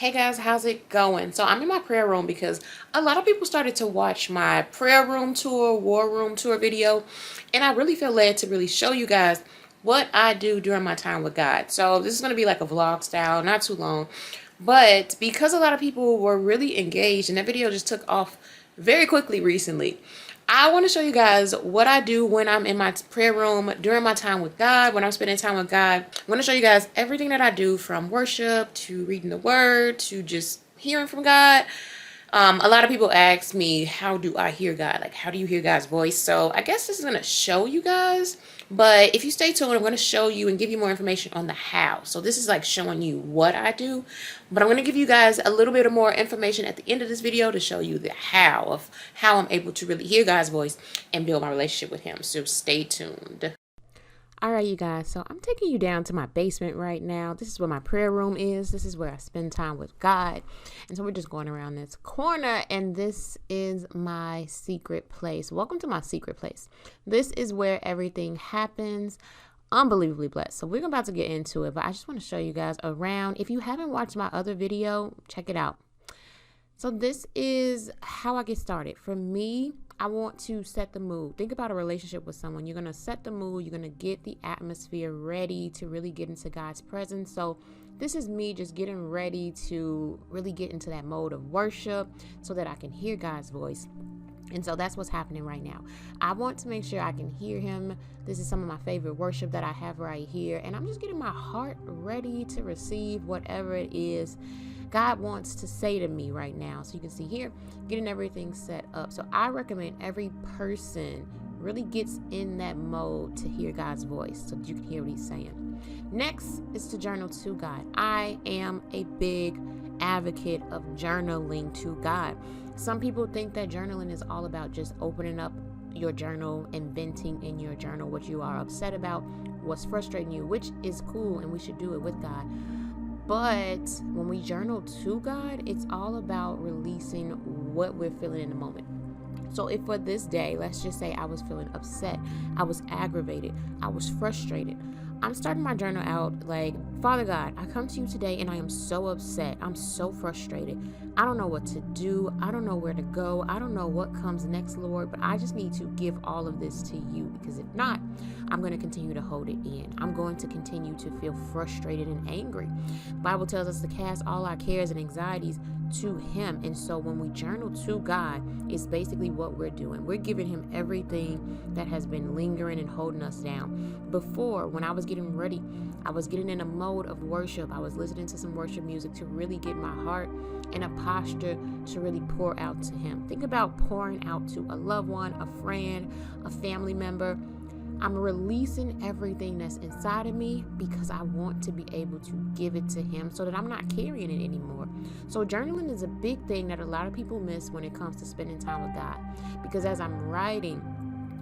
Hey guys, how's it going? So I'm in my prayer room because a lot of people started to watch my prayer room tour, war room tour video, and I really feel led to really show you guys what I do during my time with God. So this is going to be like a vlog style, not too long, but because a lot of people were really engaged and that video just took off very quickly recently, I want to show you guys what I do when I'm in my prayer room during my time with God, when I'm spending time with God. I want to show you guys everything that I do, from worship to reading the word to just hearing from God. A lot of people ask me, how do I hear God? Like, how do you hear God's voice? So I guess this is going to show you guys. But if you stay tuned, I'm going to show you and give you more information on the how. So this is like showing you what I do. But I'm going to give you guys a little bit of more information at the end of this video to show you the how of how I'm able to really hear God's voice and build my relationship with him. So stay tuned. All right, you guys, so I'm taking you down to my basement right now. This is where my prayer room is. This is where I spend time with God. And so we're just going around this corner, and this is my secret place. Welcome to my secret place. This is where everything happens. Unbelievably blessed. So we're about to get into it, but I just want to show you guys around. If you haven't watched my other video, check it out. So this is how I get started. For me, I want to set the mood. Think about a relationship with someone. You're going to set the mood. You're going to get the atmosphere ready to really get into God's presence. So this is me just getting ready to really get into that mode of worship so that I can hear God's voice. And so that's what's happening right now. I want to make sure I can hear him. This is some of my favorite worship that I have right here. And I'm just getting my heart ready to receive whatever it is God wants to say to me right now. So you can see here, getting everything set up. So I recommend every person really gets in that mode to hear God's voice so that you can hear what he's saying. Next is to journal to God. I am a big advocate of journaling to God. Some people think that journaling is all about just opening up your journal and venting in your journal what you are upset about, what's frustrating you, which is cool, and we should do it with God. But when we journal to God, it's all about releasing what we're feeling in the moment. So if for this day, let's just say I was feeling upset, I was aggravated, I was frustrated, I'm starting my journal out like, Father God, I come to you today and I am so upset. I'm so frustrated. I don't know what to do. I don't know where to go. I don't know what comes next, Lord, but I just need to give all of this to you, because if not, I'm going to continue to hold it in. I'm going to continue to feel frustrated and angry. The Bible tells us to cast all our cares and anxieties to him. And so when we journal to God, it's basically what we're doing. We're giving him everything that has been lingering and holding us down. Before, when I was getting ready, I was getting in a mode of worship. I was listening to some worship music to really get my heart in a posture to really pour out to him. Think about pouring out to a loved one, a friend, a family member. I'm releasing everything that's inside of me because I want to be able to give it to him so that I'm not carrying it anymore. So journaling is a big thing that a lot of people miss when it comes to spending time with God, because as I'm writing,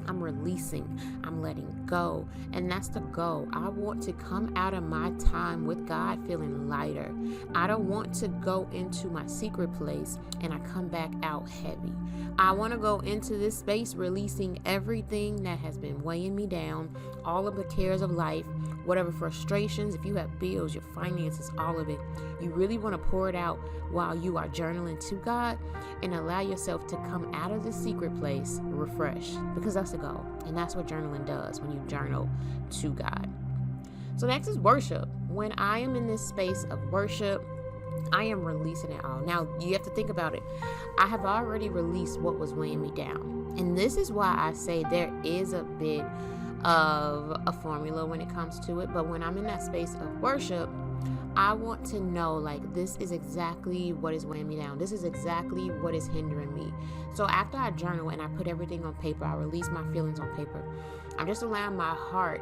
I'm releasing, I'm letting go, and that's the goal. I want to come out of my time with God feeling lighter. I don't want to go into my secret place and I come back out heavy. I want to go into this space releasing everything that has been weighing me down, all of the cares of life, whatever frustrations, if you have bills, your finances, all of it. You really want to pour it out while you are journaling to God, and allow yourself to come out of the secret place refreshed, because that's the goal. And that's what journaling does when you journal to God. So next is worship. When I am in this space of worship, I am releasing it all. Now, you have to think about it. I have already released what was weighing me down. And this is why I say there is a bit of a formula when it comes to it. But when I'm in that space of worship, I want to know, like, this is exactly what is weighing me down. This is exactly what is hindering me. So after I journal and I put everything on paper, I release my feelings on paper. I'm just allowing my heart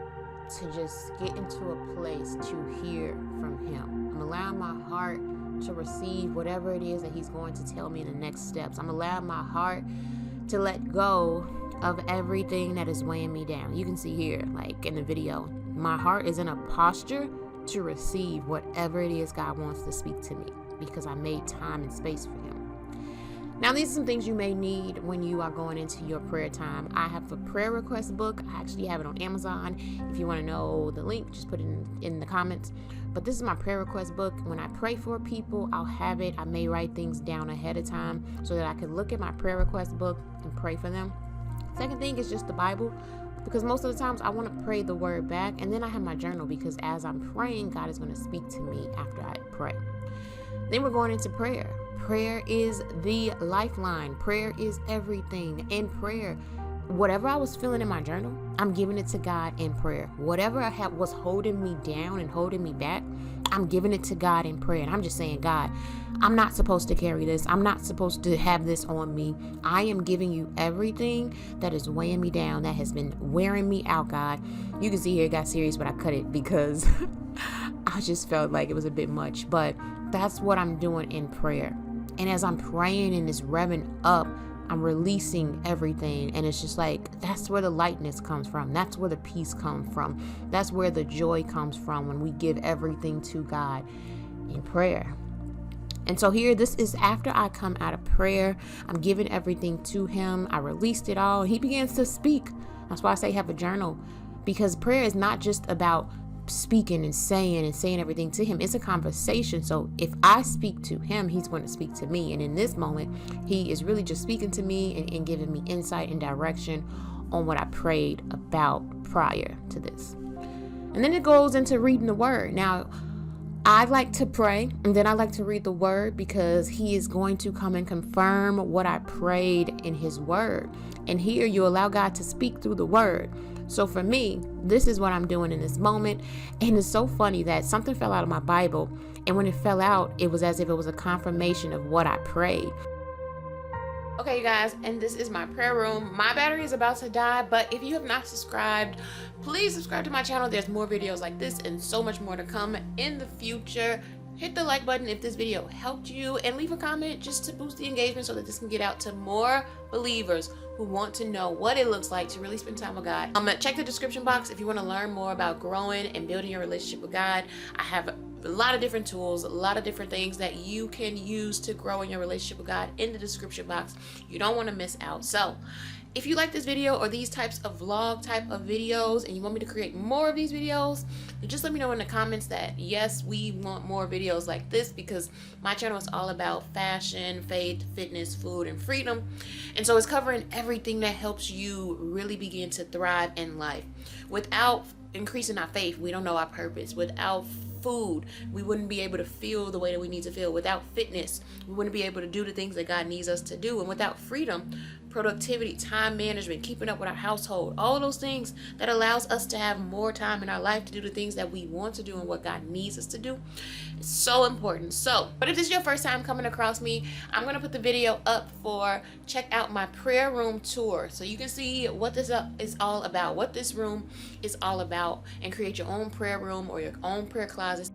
to just get into a place to hear from him. I'm allowing my heart to receive whatever it is that he's going to tell me in the next steps. I'm allowing my heart to let go of everything that is weighing me down. You can see here, like in the video, my heart is in a posture to receive whatever it is God wants to speak to me, because I made time and space for him. Now, these are some things you may need when you are going into your prayer time. I have a prayer request book. I actually have it on Amazon. If you want to know the link, just put it in the comments. But this is my prayer request book. When I pray for people, I'll have it. I may write things down ahead of time so that I can look at my prayer request book and pray for them. Second thing is just the Bible, because most of the times I want to pray the word back. And then I have my journal, because as I'm praying, God is going to speak to me after I pray. Then we're going into prayer. Prayer is the lifeline. Prayer is everything. In prayer, whatever I was feeling in my journal, I'm giving it to God in prayer. Whatever was holding me down and holding me back, I'm giving it to God in prayer. And I'm just saying, God, I'm not supposed to carry this. I'm not supposed to have this on me. I am giving you everything that is weighing me down, that has been wearing me out, God. You can see here it got serious, but I cut it because I just felt like it was a bit much. But that's what I'm doing in prayer. And as I'm praying and it's revving up, I'm releasing everything. And it's just like, that's where the lightness comes from. That's where the peace comes from. That's where the joy comes from, when we give everything to God in prayer. And so here, this is after I come out of prayer. I'm giving everything to him. I released it all. He begins to speak. That's why I say have a journal, because prayer is not just about speaking and saying everything to him. It's a conversation. So if I speak to him, he's going to speak to me. And in this moment, he is really just speaking to me and giving me insight and direction on what I prayed about prior to this. And then it goes into reading the word. Now, I like to pray, and then I like to read the word, because he is going to come and confirm what I prayed in his word. And here you allow God to speak through the word. So for me, this is what I'm doing in this moment. And it's so funny that something fell out of my Bible. And when it fell out, it was as if it was a confirmation of what I prayed. Okay, you guys, and this is my prayer room. My battery is about to die, but if you have not subscribed, please subscribe to my channel. There's more videos like this and so much more to come in the future. Hit the like button if this video helped you, and leave a comment just to boost the engagement so that this can get out to more believers who want to know what it looks like to really spend time with God. Check the description box if you want to learn more about growing and building your relationship with God. I have a lot of different tools, a lot of different things that you can use to grow in your relationship with God in the description box. You don't want to miss out. So if you like this video or these types of vlog type of videos and you want me to create more of these videos, then just let me know in the comments that yes, we want more videos like this, because my channel is all about fashion, faith, fitness, food, and freedom. And so it's covering everything that helps you really begin to thrive in life. Without increasing our faith, we don't know our purpose. Without food, we wouldn't be able to feel the way that we need to feel. Without fitness, we wouldn't be able to do the things that God needs us to do. And without freedom, productivity, time management, keeping up with our household, all of those things that allows us to have more time in our life to do the things that we want to do and what God needs us to do, it's so important. So, but if this is your first time coming across me, I'm going to put the video up for check out my prayer room tour, so you can see what this is all about, what this room is all about, and create your own prayer room or your own prayer closet.